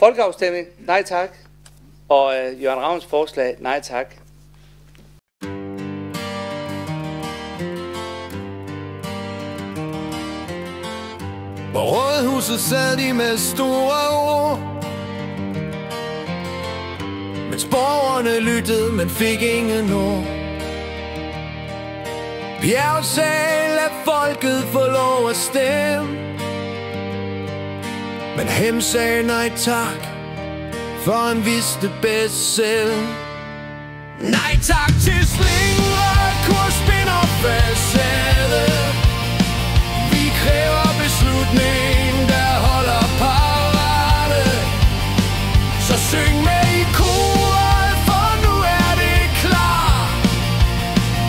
Folkeafstemning, nej tak. Og Jørgen Ravns forslag, nej tak. På rådhuset sad de med store ord, mens borgerne lyttede, men fik ingen ord. Bjerg sagde, lad folket få lov at stemme, men Hem sagde nej tak, for han vidste bedst selv. Nej tak til slingre, kurspind og facade. Vi kræver beslutning, der holder parade. Så syng med i koret, for nu er det klar.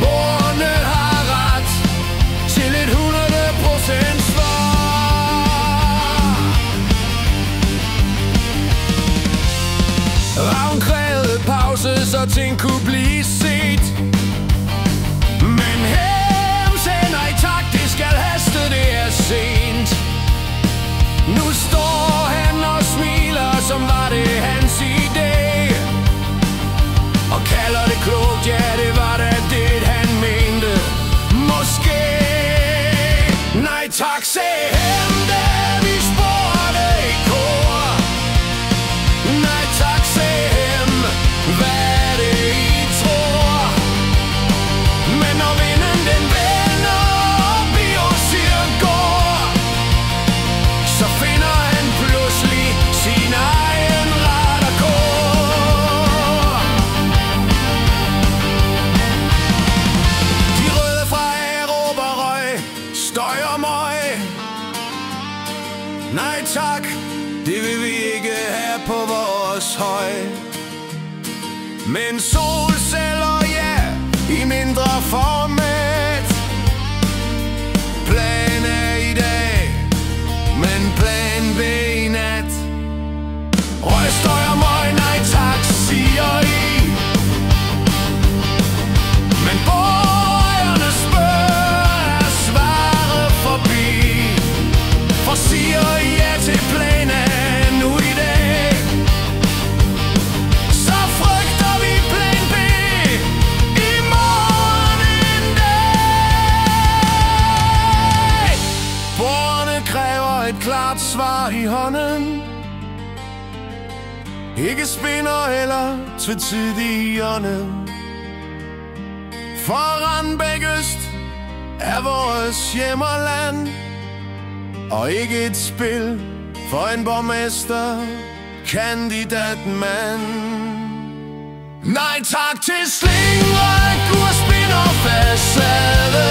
Borgerne har ret til et 100% svar. Ravn krævede pause, så ting kunne blive set. Men Hem sagde nej tak, det skal haste, det er sent. Nu står han og smiler, som var det hans idé, og kalder det klogt, ja det var da det han mente. Måske nej tak, sagde Hem, da vi spurgte i kor. Nej tak, sagde Hem, hvad er det I tror? Men når vinden den vender op i Osirgård, så finder han pludselig sin egen radarkår. De røde fra råber røg, støj og møg. Nej tak, det vil vi ikke have på vores høj. Men solceller, ja, i mindre format. Plan er i dag, men plan B i nat. Røg, støj og møg, nej tak, siger I. Men borgerne spørger, er svaret forbi. For siger I ja til planen nu i dag, så frygter vi plan B i morgen en dag. Borgerne kræver et klart svar i hånden, ikke spinder eller tvetydig i ånden. For Randbæk Øst er vores hjemmerland, og ikke et spil for en borgmesterkandidatmand. Nej tak til slingre, kurspind og facade.